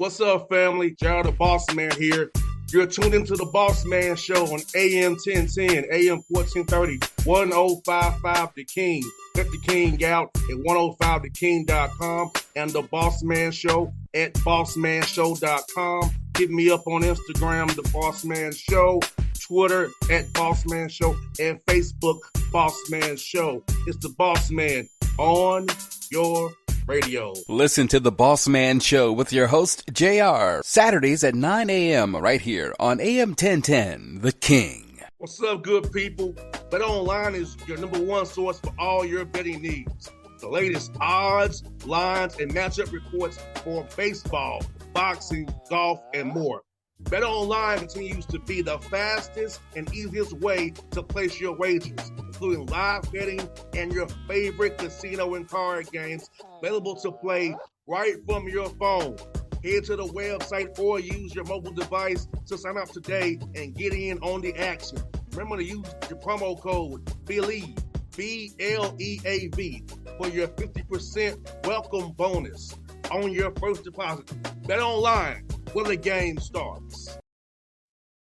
What's up, family? Gerald the Bossman here. You're tuned into the Bossman Show on AM 1010, AM 1430, 1055 The King. Let the King out at 105theking.com and the Bossman Show at bossmanshow.com. Hit me up on Instagram, the Bossman Show, Twitter at Bossman Show, and Facebook, Bossman Show. It's the Bossman on your radio. Listen to the Bossman Show with your host, JR, Saturdays at 9 a.m. right here on AM 1010, The King. What's up, good people? BetOnline is your number one source for all your betting needs. The latest odds, lines, and matchup reports for baseball, boxing, golf, and more. BetOnline continues to be the fastest and easiest way to place your wagers, including live betting and your favorite casino and card games available to play right from your phone. Head to the website or use your mobile device to sign up today and get in on the action. Remember to use your promo code BELIEVE, BLEAV, for your 50% welcome bonus on your first deposit. BetOnline, where the game starts.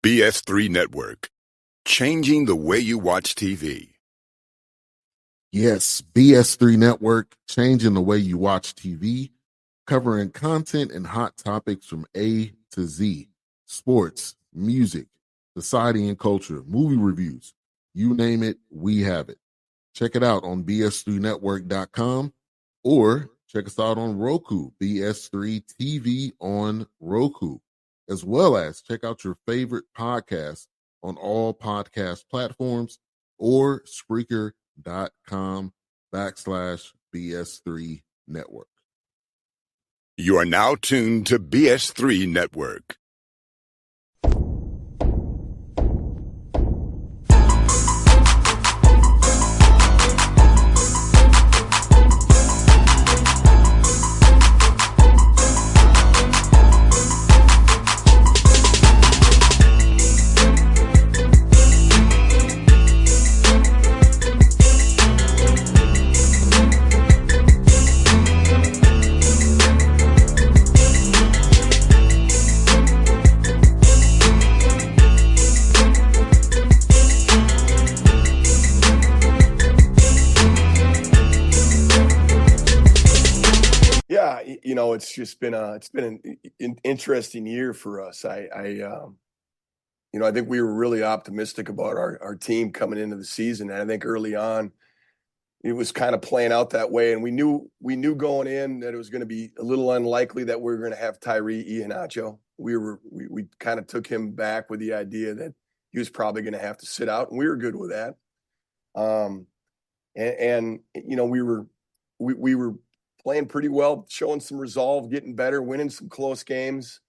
BS3 Network, changing the way you watch TV. Yes, BS3 Network, changing the way you watch TV, covering content and hot topics from A to Z, sports, music, society and culture, movie reviews, you name it, we have it. Check it out on bs3network.com or check us out on Roku, BS3 TV on Roku, as well as check out your favorite podcast on all podcast platforms or Spreaker.com/BS3 Network. You are now tuned to BS3 Network. It's been an interesting year for us. I think we were really optimistic about our team coming into the season. And I think early on it was kind of playing out that way. And we knew going in that it was going to be a little unlikely that we were going to have Tyree Iheanacho. We kind of took him back with the idea that he was probably going to have to sit out, and we were good with that. We were playing pretty well, showing some resolve, getting better, winning some close games,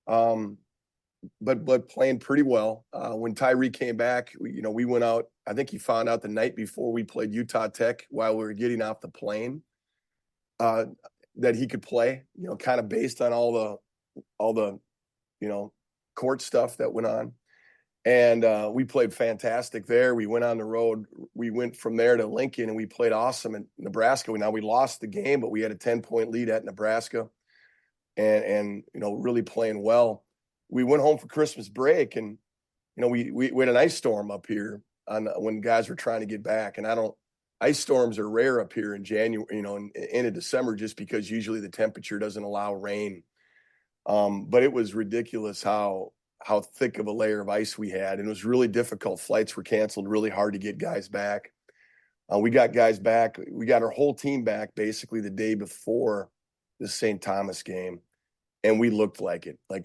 but playing pretty well. When Tyree came back, we went out. I think he found out the night before we played Utah Tech while we were getting off the plane that he could play. Kind of based on all the court stuff that went on. And we played fantastic there. We went on the road. We went from there to Lincoln, and we played awesome in Nebraska. Now we lost the game, but we had a 10-point lead at Nebraska, and really playing well. We went home for Christmas break, and we had an ice storm up here when guys were trying to get back. And ice storms are rare up here in January, in end of December, just because usually the temperature doesn't allow rain. But it was ridiculous how thick of a layer of ice we had. And it was really difficult. Flights were canceled, really hard to get guys back. We got guys back. We got our whole team back basically the day before the St. Thomas game. And we looked like it. I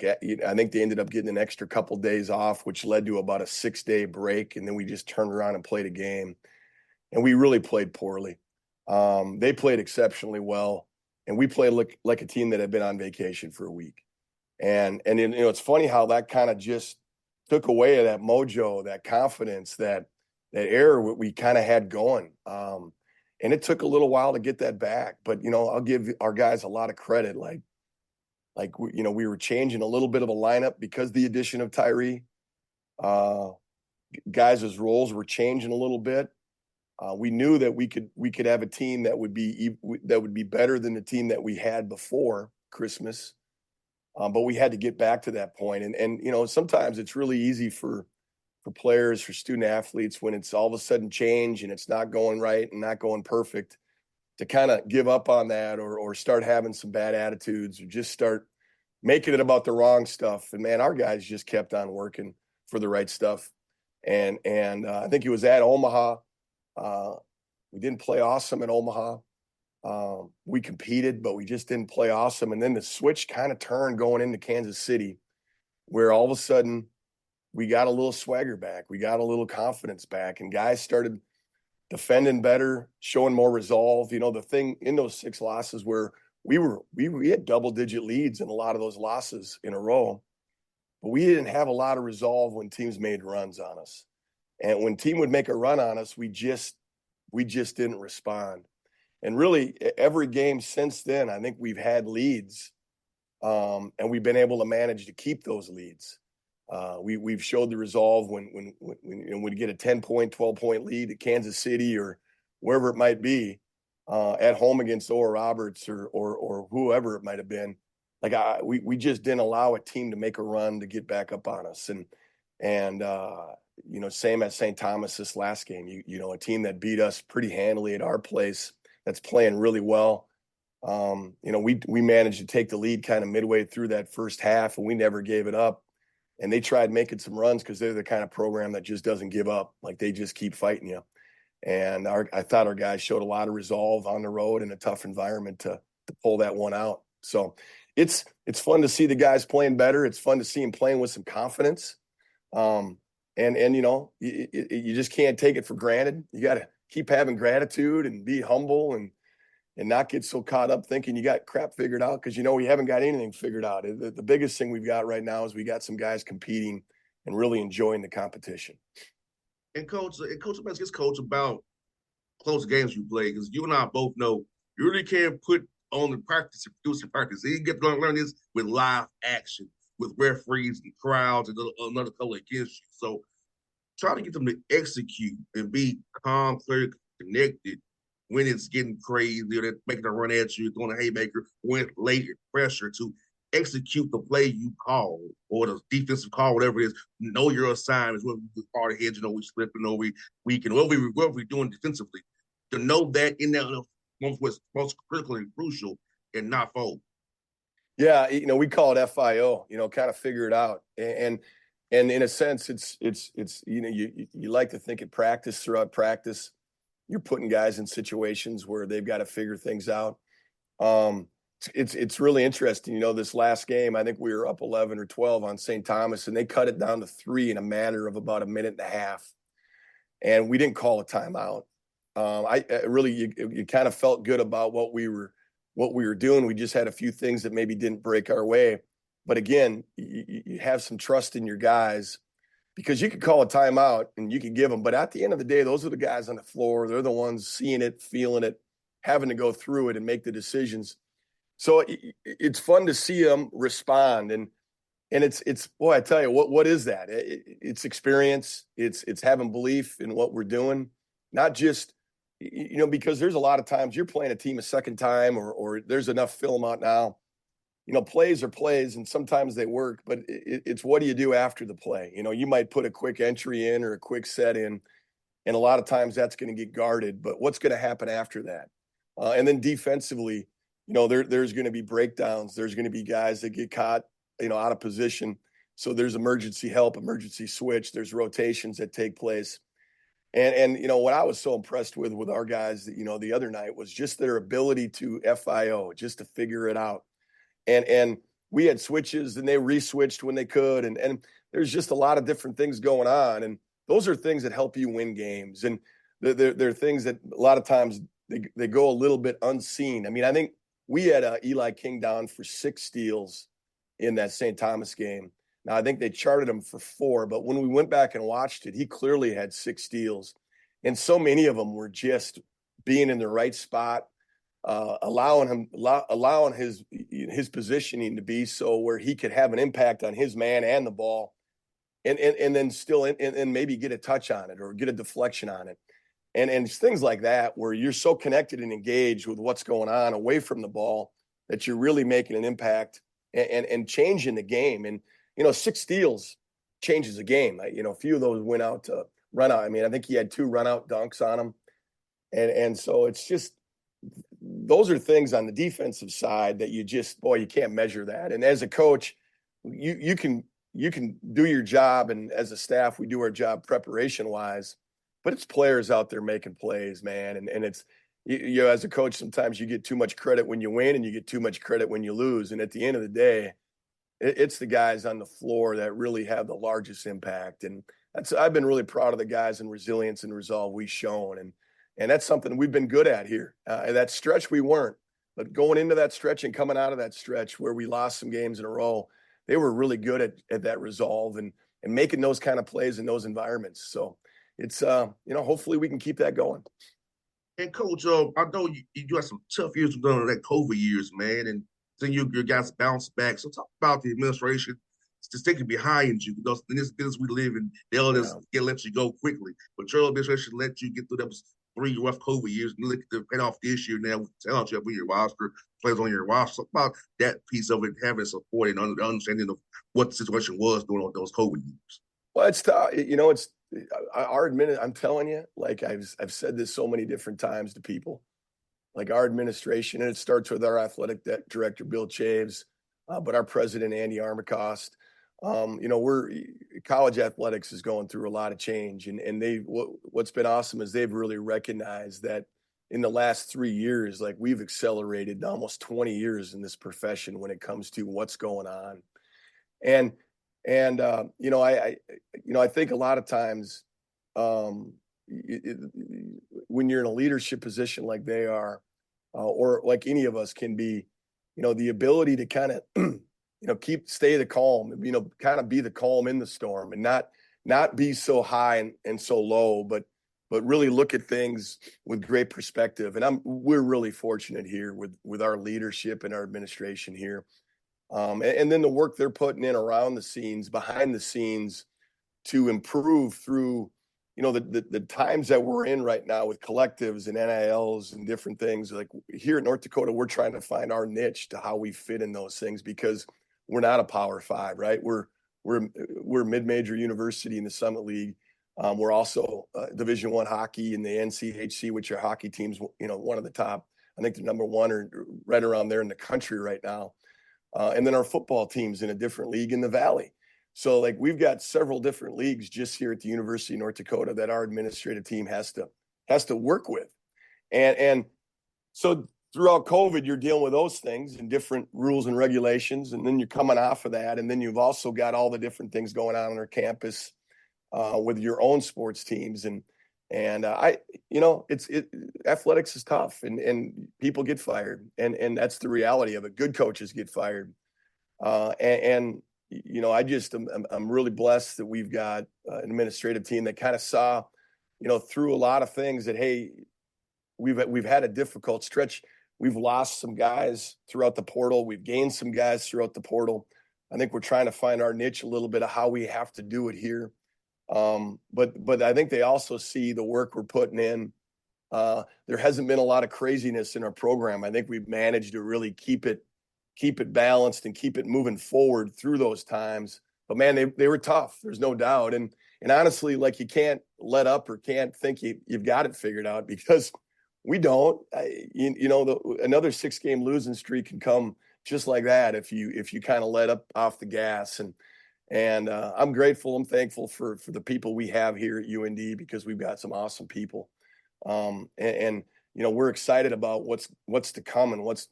think they ended up getting an extra couple days off, which led to about a 6-day break. And then we just turned around and played a game. And we really played poorly. They played exceptionally well. And we played like a team that had been on vacation for a week. And it's funny how that kind of just took away that mojo, that confidence, that air we kind of had going. And it took a little while to get that back. But, I'll give our guys a lot of credit. We were changing a little bit of a lineup because the addition of Tyree. Guys' roles were changing a little bit. We knew that we could have a team that would be better than the team that we had before Christmas. But we had to get back to that point. And sometimes it's really easy for players, for student athletes, when it's all of a sudden change and it's not going right and not going perfect, to kind of give up on that or start having some bad attitudes or just start making it about the wrong stuff. And man, our guys just kept on working for the right stuff. And I think it was at Omaha. We didn't play awesome at Omaha. We competed, but we just didn't play awesome. And then the switch kind of turned going into Kansas City, where all of a sudden we got a little swagger back. We got a little confidence back, and guys started defending better, showing more resolve. The thing in those 6 losses where we had double-digit leads in a lot of those losses in a row, but we didn't have a lot of resolve when teams made runs on us. And when team would make a run on us, we just didn't respond. And really, every game since then, I think we've had leads, and we've been able to manage to keep those leads. We've showed the resolve when we get a 10-point, 12-point lead at Kansas City or wherever it might be, at home against Oral Roberts or whoever it might have been. We just didn't allow a team to make a run to get back up on us. And same as St. Thomas this last game. A team that beat us pretty handily at our place, that's playing really well. We managed to take the lead kind of midway through that first half, and we never gave it up. And they tried making some runs because they're the kind of program that just doesn't give up. Like, they just keep fighting you. And I thought our guys showed a lot of resolve on the road in a tough environment to pull that one out. So it's fun to see the guys playing better. It's fun to see them playing with some confidence. You just can't take it for granted. You got to keep having gratitude and be humble and not get so caught up thinking you got crap figured out, because we haven't got anything figured out. The biggest thing we've got right now is we got some guys competing and really enjoying the competition. And coach, let's get coach about close games you play, because you and I both know you really can't put on the practice and produce the practice. You get to learn this with live action, with referees and crowds and another color against you. So try to get them to execute and be calm, clear, connected when it's getting crazy, or they're making a run at you, throwing a haymaker, went late pressure to execute the play you call, or the defensive call, whatever it is. Know your assignments, whether we hard ahead, we slipping, or we weaken, what we're doing defensively. To know that in that moment was most critical and crucial, and not fold. Yeah, we call it FIO, kind of figure it out. And in a sense, it's you like to think at practice, throughout practice, you're putting guys in situations where they've got to figure things out. It's really interesting. This last game, I think we were up 11 or 12 on St. Thomas, and they cut it down to 3 in a matter of about a minute and a half. And we didn't call a timeout. You kind of felt good about what we were doing. We just had a few things that maybe didn't break our way. But again, you have some trust in your guys, because you could call a timeout and you could give them. But at the end of the day, those are the guys on the floor. They're the ones seeing it, feeling it, having to go through it and make the decisions. So it's fun to see them respond. And it's boy, I tell you, what is that? It's experience. It's having belief in what we're doing, not just, because there's a lot of times you're playing a team a second time or there's enough film out now. Plays are plays, and sometimes they work, but it's what do you do after the play? You might put a quick entry in or a quick set in, and a lot of times that's going to get guarded, but what's going to happen after that? And then defensively, there's going to be breakdowns. There's going to be guys that get caught, out of position. So there's emergency help, emergency switch. There's rotations that take place. And what I was so impressed with our guys, the other night, was just their ability to FIO, just to figure it out. And we had switches, and they re-switched when they could. And there's just a lot of different things going on. And those are things that help you win games. And they're things that a lot of times they go a little bit unseen. I mean, I think we had Eli King down for 6 steals in that St. Thomas game. Now, I think they charted him for 4, but when we went back and watched it, he clearly had 6 steals. And so many of them were just being in the right spot, allowing his positioning to be so where he could have an impact on his man and the ball, and then still and maybe get a touch on it or get a deflection on it. And it's things like that where you're so connected and engaged with what's going on away from the ball that you're really making an impact and changing the game. And, 6 steals changes the game. A few of those went out to run out. I mean, I think he had 2 run out dunks on him. And so it's just, those are things on the defensive side that you can't measure that. And as a coach, you can do your job. And as a staff, we do our job preparation wise, but it's players out there making plays, man. And it's, as a coach, sometimes you get too much credit when you win and you get too much credit when you lose. And at the end of the day, it's the guys on the floor that really have the largest impact. And I've been really proud of the guys and resilience and resolve we've shown. And that's something we've been good at here. That stretch we weren't, but going into that stretch and coming out of that stretch where we lost some games in a row, they were really good at that resolve and making those kind of plays in those environments. So it's, hopefully we can keep that going. And Coach, I know you had some tough years during that COVID years, man, and then your guys bounced back. So talk about the administration just thinking behind you. Because in this business we live in, they'll just let you go quickly. But your administration let you get through those 3 rough COVID years and look at the payoff this year now with the talent you have on your roster, players on your roster. Talk about that piece of it, having support and understanding of what the situation was during those COVID years. Well, it's I'm telling you, like I've said this so many different times to people, like our administration, and it starts with our athletic director, Bill Chaves, but our president, Andy Armacost. College athletics is going through a lot of change, and what's been awesome is they've really recognized that in the last 3 years, like we've accelerated almost 20 years in this profession when it comes to what's going on. I think a lot of times when you're in a leadership position like they are, or like any of us can be, the ability to kind of, stay the calm, kind of be the calm in the storm and not be so high and so low, but really look at things with great perspective. And we're really fortunate here with our leadership and our administration here. And then the work they're putting in around the scenes, behind the scenes to improve through, the times that we're in right now with collectives and NILs and different things. Like here in North Dakota, we're trying to find our niche to how we fit in those things because we're not a Power 5, right? We're a mid-major university in the Summit League. We're also Division I hockey in the NCHC, which are hockey teams, one of the top. I think they're number 1 or right around there in the country right now. And then our football team's in a different league in the Valley. So like we've got several different leagues just here at the University of North Dakota that our administrative team has to work with. And so throughout COVID, you're dealing with those things and different rules and regulations. And then you're coming off of that. And then you've also got all the different things going on our campus with your own sports teams. And athletics is tough and people get fired. And that's the reality of it. Good coaches get fired. I'm really blessed that we've got an administrative team that kind of saw, through a lot of things that, hey, we've had a difficult stretch. We've lost some guys throughout the portal. We've gained some guys throughout the portal. I think we're trying to find our niche a little bit of how we have to do it here. But I think they also see the work we're putting in. There hasn't been a lot of craziness in our program. I think we've managed to really keep it balanced and keep it moving forward through those times. But man, they were tough. There's no doubt. And honestly, like you can't let up or can't think you've got it figured out because we don't. Another 6-game losing streak can come just like that if you kind of let up off the gas. And I'm grateful. I'm thankful for the people we have here at UND because we've got some awesome people. We're excited about what's to come and what's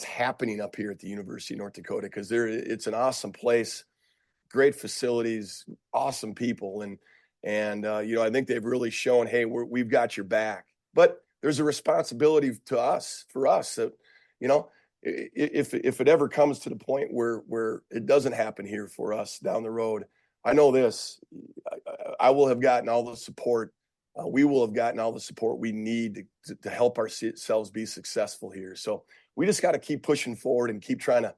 happening up here at the University of North Dakota because it's an awesome place, great facilities, awesome people, and I think they've really shown, hey, we've got your back. But there's a responsibility for us that, if it ever comes to the point where it doesn't happen here for us down the road, I know this, I will have gotten all the support. We will have gotten all the support we need to help ourselves be successful here. So we just got to keep pushing forward and keep trying to,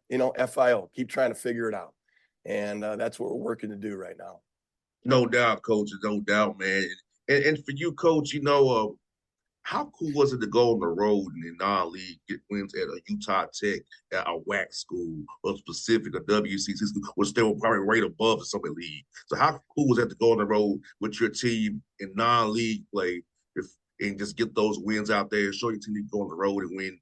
keep trying to figure it out. And that's what we're working to do right now. No doubt, Coach. No doubt, man. And for you, Coach, How cool was it to go on the road and in non-league get wins at a Utah Tech, at a WAC school, or Pacific, or WCC school, which they were probably right above the Summit League? So how cool was that to go on the road with your team in non-league play and just get those wins out there and show your team you can go on the road and win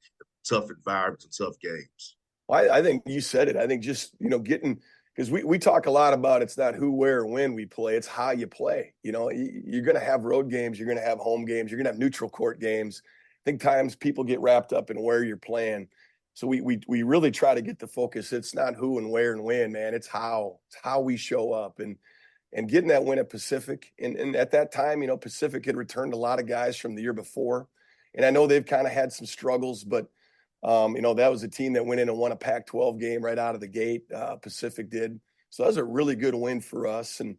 tough environments and tough games? I think you said it. I think just, getting – because we talk a lot about it's not who, where, when we play. It's how you play. You're going to have road games. You're going to have home games. You're going to have neutral court games. I think times people get wrapped up in where you're playing. So we really try to get the focus. It's not who and where and when, man. It's how we show up. And getting that win at Pacific. And at that time, Pacific had returned a lot of guys from the year before. And I know they've kind of had some struggles, but that was a team that went in and won a Pac-12 game right out of the gate. Pacific did. So that was a really good win for us. And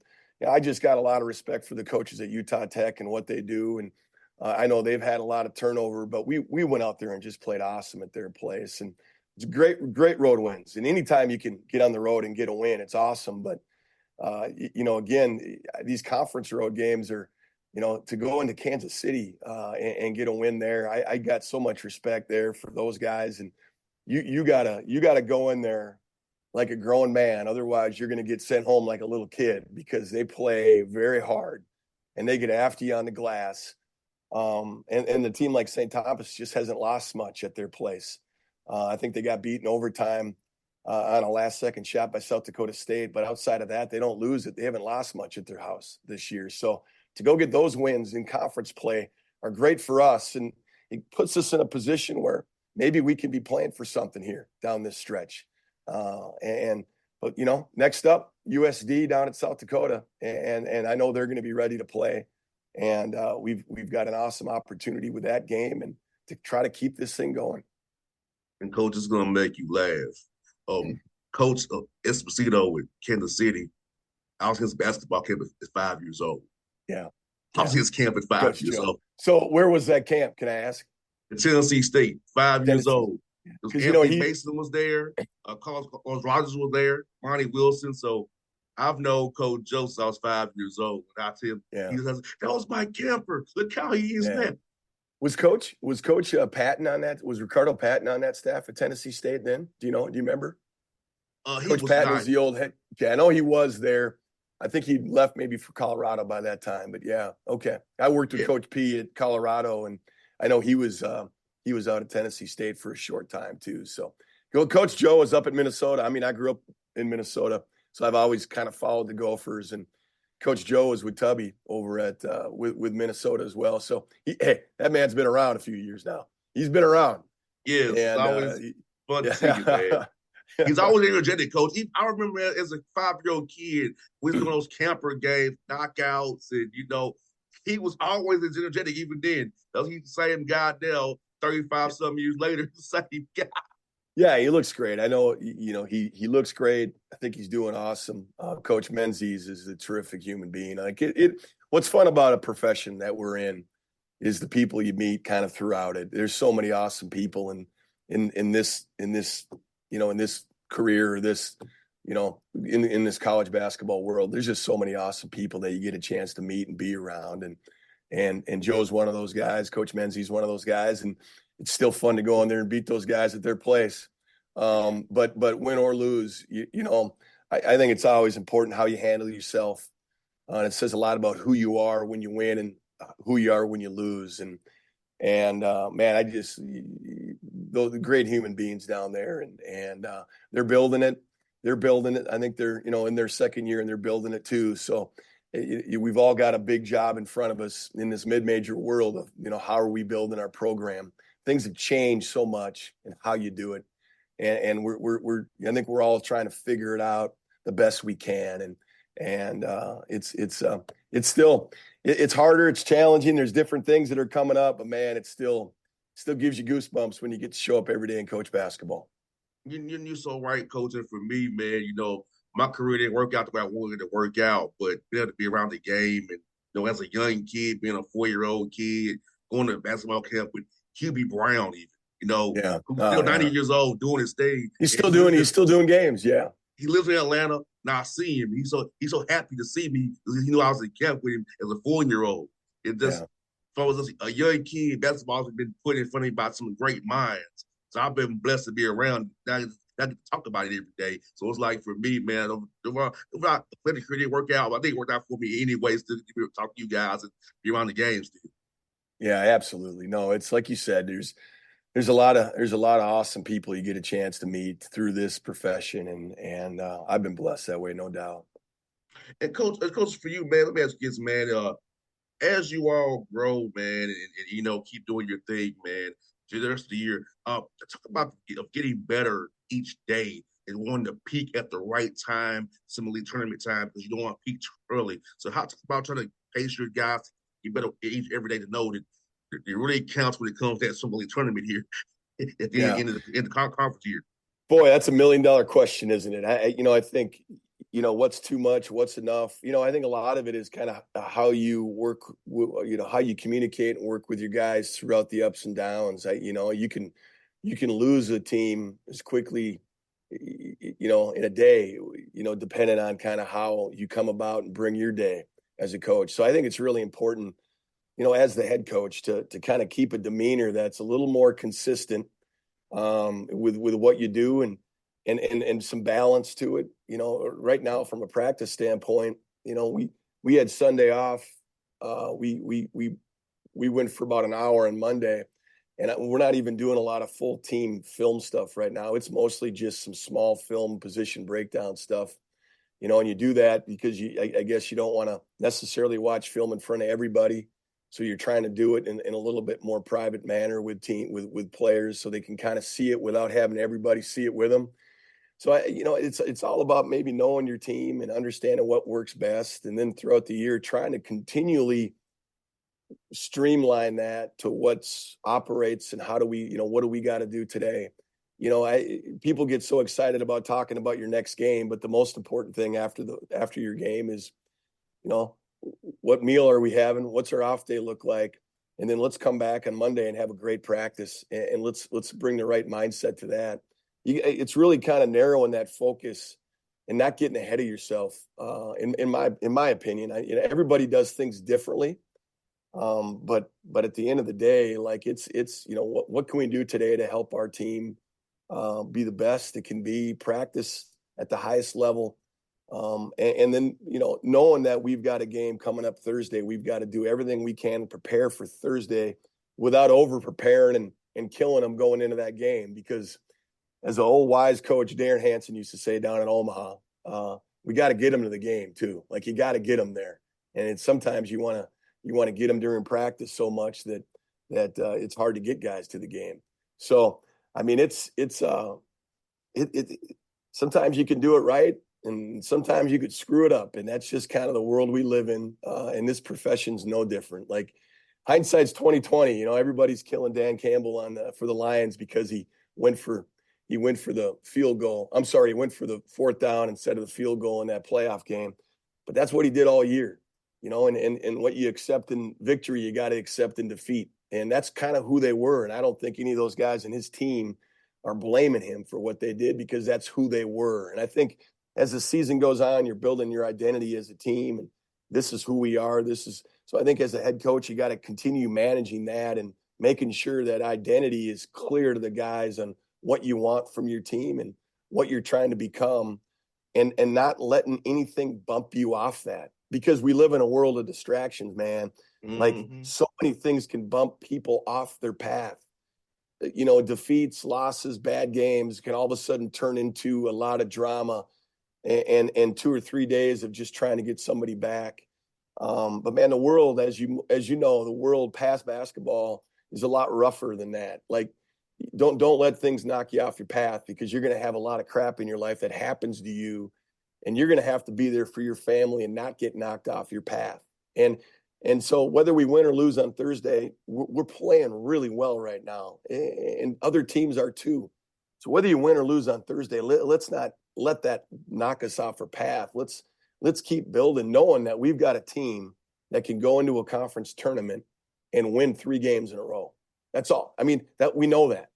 I just got a lot of respect for the coaches at Utah Tech and what they do. And I know they've had a lot of turnover, but we went out there and just played awesome at their place. And it's great road wins. And anytime you can get on the road and get a win, it's awesome. But, again, these conference road games are, to go into Kansas City and get a win there, I got so much respect there for those guys. And you gotta go in there like a grown man. Otherwise, you're going to get sent home like a little kid because they play very hard and they get after you on the glass. And the team like St. Thomas just hasn't lost much at their place. I think they got beaten overtime on a last-second shot by South Dakota State. But outside of that, they don't lose it. They haven't lost much at their house this year. So to go get those wins in conference play are great for us. And it puts us in a position where maybe we can be playing for something here down this stretch. But next up, USD down at South Dakota. And I know they're going to be ready to play. And we've got an awesome opportunity with that game and to try to keep this thing going. And Coach is going to make you laugh. Coach Esposito with Kansas City, I was his basketball camp at 5 years old. Yeah. I was his camp at 5 years old. So where was that camp, can I ask? At Tennessee State, 5 years old. Because Anthony Mason was there, Carlos Rogers was there, Monty Wilson. So I've known Coach Joe since I was 5 years old. And I tell him, that was my camper. Look how he is now. Was Coach Patton on that? Was Ricardo Patton on that staff at Tennessee State then? Do you remember? Coach Patton was the old head. Yeah, I know he was there. I think he left maybe for Colorado by that time. But yeah, okay. I worked with Coach P at Colorado, and I know he was out at Tennessee State for a short time too. So Coach Joe was up at Minnesota. I mean, I grew up in Minnesota, so I've always kind of followed the Gophers. And Coach Joe was with Tubby over at with Minnesota as well. So that man's been around a few years now. He's been around. Yeah, it's always fun to see you, man. He's always energetic, Coach. I remember as a 5-year-old kid, we was doing those camper games, knockouts, and he was always as energetic even then. He's the same guy now, 35-some years later, the same guy. Yeah, he looks great. I know, he looks great. I think he's doing awesome. Coach Menzies is a terrific human being. Like what's fun about a profession that we're in is the people you meet kind of throughout it. There's so many awesome people in this career, in this college basketball world. There's just so many awesome people that you get a chance to meet and be around. And Joe's one of those guys. Coach Menzies one of those guys. And it's still fun to go in there and beat those guys at their place. But win or lose, I think it's always important how you handle yourself. And it says a lot about who you are when you win and who you are when you lose. And man, the great human beings down there, and they're building it. I think they're, in their second year, and they're building it too. So we've all got a big job in front of us in this mid-major world of, how are we building our program? Things have changed so much in how you do it. And I think we're all trying to figure it out the best we can. And it's harder. It's challenging. There's different things that are coming up, but man, it still gives you goosebumps when you get to show up every day and coach basketball. You're so right, Coach. And for me, man, my career didn't work out the way I wanted it to work out, but being able to be around the game and, as a young kid, being a 4-year-old kid, going to basketball camp with Hubie Brown, even, who's still 90 years old doing his thing. He's still doing games. Yeah. He lives in Atlanta. Now I see him. He's so happy to see me because he knew I was in camp with him as a 4-year-old. It's just I was a young kid, basketball has been put in front of me by some great minds. So I've been blessed to be around. I get to talk about it every day. So it's like for me, man, if I let the career work out, I think it worked out for me anyways to be able to talk to you guys and be around the games, dude. Yeah, absolutely. No, it's like you said, there's a lot of awesome people you get a chance to meet through this profession, and I've been blessed that way, no doubt. And coach, for you, man, let me ask you this, man. As you all grow, man, and keep doing your thing, man, through the rest of the year, talk about getting better each day and wanting to peak at the right time, similarly tournament time, because you don't want to peak too early. So how talk about trying to pace your guys, you better every day to know that it really counts when it comes to that similarly tournament here at the end of the conference year. Boy, that's $1 million question, isn't it? I think, what's too much, what's enough. I think a lot of it is kind of how you work, how you communicate and work with your guys throughout the ups and downs. You can lose a team as quickly, in a day, depending on kind of how you come about and bring your day as a coach. So I think it's really important, as the head coach to kind of keep a demeanor that's a little more consistent with what you do and some balance to it. Right now from a practice standpoint, we had Sunday off. We went for about an hour on Monday, and we're not even doing a lot of full team film stuff right now. It's mostly just some small film position breakdown stuff, and you do that because I guess you don't want to necessarily watch film in front of everybody. So you're trying to do it in a little bit more private manner with players, so they can kind of see it without having everybody see it with them. So it's all about maybe knowing your team and understanding what works best, and then throughout the year trying to continually streamline that to what operates and how do we, what do we got to do today. People get so excited about talking about your next game, but the most important thing after your game is, what meal are we having? What's our off day look like? And then let's come back on Monday and have a great practice, and let's bring the right mindset to that. It's really kind of narrowing that focus and not getting ahead of yourself. In my opinion, everybody does things differently. But at the end of the day, like it's what can we do today to help our team be the best it can be, practice at the highest level. And then, knowing that we've got a game coming up Thursday, we've got to do everything we can to prepare for Thursday without over preparing and killing them going into that game. Because as the old wise coach Darren Hansen used to say down in Omaha, we got to get them to the game too. Like you got to get them there. And sometimes you want to get them during practice so much that it's hard to get guys to the game. So, I mean, it's sometimes you can do it right, and sometimes you could screw it up. And that's just kind of the world we live in. And this profession's no different. Like hindsight's 2020, everybody's killing Dan Campbell for the Lions because he went for the field goal. I'm sorry, he went for the fourth down instead of the field goal in that playoff game. But that's what he did all year, and what you accept in victory, you got to accept in defeat. And that's kind of who they were. And I don't think any of those guys in his team are blaming him for what they did, because that's who they were. And I think as the season goes on, you're building your identity as a team, and this is who we are. So I think as a head coach, you got to continue managing that and making sure that identity is clear to the guys on what you want from your team and what you're trying to become, and not letting anything bump you off that, because we live in a world of distractions, man. Mm-hmm. Like so many things can bump people off their path. Defeats, losses, bad games can all of a sudden turn into a lot of drama and 2 or 3 days of just trying to get somebody back. But man, the world, as you know, the world past basketball is a lot rougher than that. Like, don't let things knock you off your path, because you're going to have a lot of crap in your life that happens to you, and you're going to have to be there for your family and not get knocked off your path. And so whether we win or lose on Thursday, we're playing really well right now, and other teams are too. So whether you win or lose on Thursday, let's not let that knock us off our path. Let's keep building, knowing that we've got a team that can go into a conference tournament and win 3 games in a row. That's all. I mean, that we know that.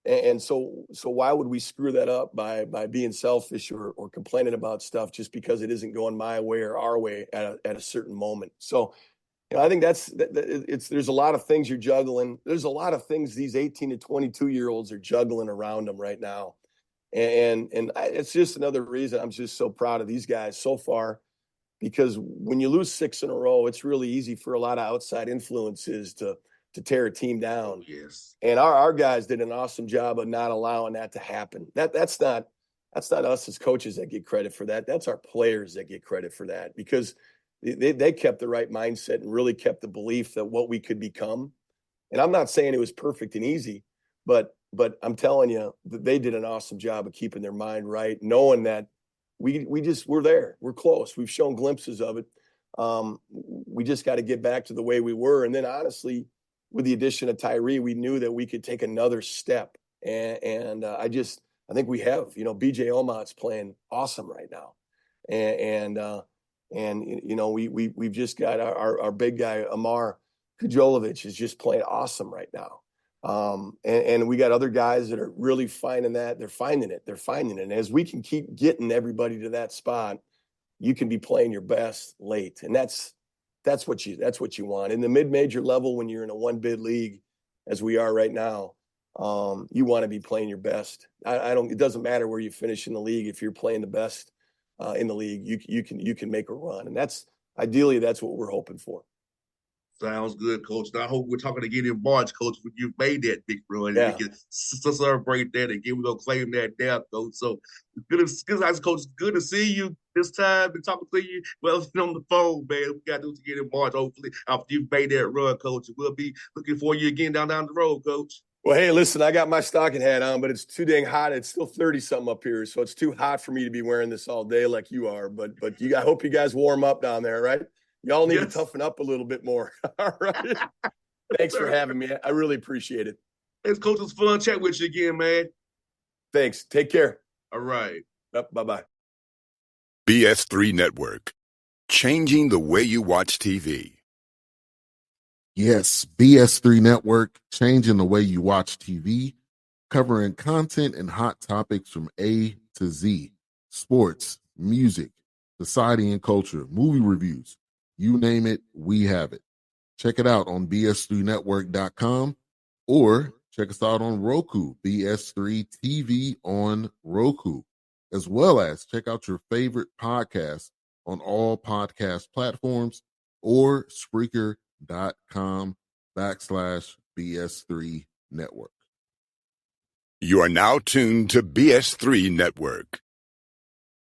And so why would we screw that up by being selfish or complaining about stuff just because it isn't going my way or our way at a certain moment? So I think there's a lot of things you're juggling. There's a lot of things these 18 to 22-year-olds are juggling around them right now. And it's just another reason I'm just so proud of these guys so far, because when you lose 6 in a row, it's really easy for a lot of outside influences to tear a team down. Yes. And our guys did an awesome job of not allowing that to happen. That's not us as coaches that get credit for that. That's our players that get credit for that, because they kept the right mindset and really kept the belief that what we could become. And I'm not saying it was perfect and easy, but I'm telling you that they did an awesome job of keeping their mind right, knowing that we're there. We're close. We've shown glimpses of it. We just got to get back to the way we were. And then honestly, with the addition of Tyree, we knew that we could take another step. And I think we have. BJ Omat's playing awesome right now. We've just got our big guy, Amar Kajolovic, is just playing awesome right now. And we got other guys that are really finding that. They're finding it. And as we can keep getting everybody to that spot, you can be playing your best late. And that's what you want. In the mid-major level, when you're in a one-bid league, as we are right now, you want to be playing your best. It doesn't matter where you finish in the league. If you're playing the best in the league, you can make a run. And that's what we're hoping for. Sounds good, Coach. Now, I hope we're talking again in March, Coach, when you've made that big run. Yeah. And we can celebrate that again. We're going to claim that down, Coach. So, good to see you this time and talking to you. Well, on the phone, man. We got to do it again in March, hopefully, after you've made that run, Coach. We'll be looking for you again down the road, Coach. Well, hey, listen, I got my stocking hat on, but it's too dang hot. It's still 30-something up here, so it's too hot for me to be wearing this all day like you are. But I hope you guys warm up down there, right? Y'all need to toughen up a little bit more. All right. Thanks for having me. I really appreciate it. Thanks, Coach. It was fun chat with you again, man. Thanks. Take care. All right. Bye-bye. BS3 Network. Changing the way you watch TV. Yes, BS3 Network, changing the way you watch TV, covering content and hot topics from A to Z, sports, music, society and culture, movie reviews. You name it, we have it. Check it out on bs3network.com or check us out on Roku, BS3 TV on Roku, as well as check out your favorite podcast on all podcast platforms or Spreaker.com/BS3 Network. You are now tuned to BS3 Network.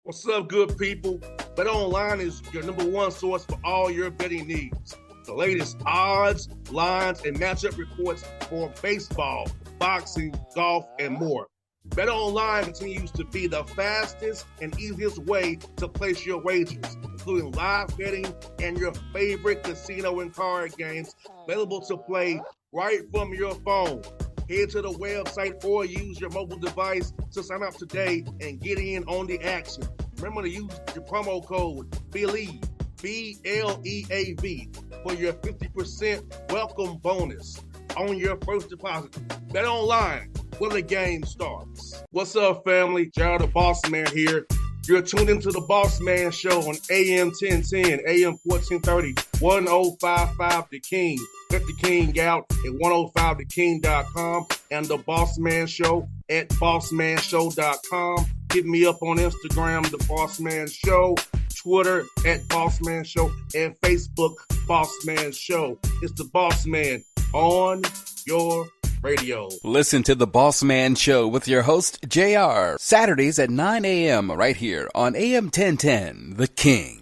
What's up, good people? Bet Online is your number one source for all your betting needs. The latest odds, lines, and matchup reports for baseball, boxing, golf, and more. Bet Online continues to be the fastest and easiest way to place your wagers, including live betting and your favorite casino and card games available to play right from your phone. Head to the website or use your mobile device to sign up today and get in on the action. Remember to use your promo code BELIEVE, BLEAV, for your 50% welcome bonus on your first deposit. Bet Online, where the game starts. What's up, family? Jared the Bossman here. You're tuned into the Bossman Show on AM 1010, AM 1430, 1055 The King. Let the King out at 105theking.com and the Bossman Show at bossmanshow.com. Hit me up on Instagram, The Bossman Show, Twitter at Bossman Show, and Facebook, Bossman Show. It's the Bossman on your radio. Listen to the Bossman Show with your host, JR, Saturdays at 9 a.m. right here on AM 1010, The King.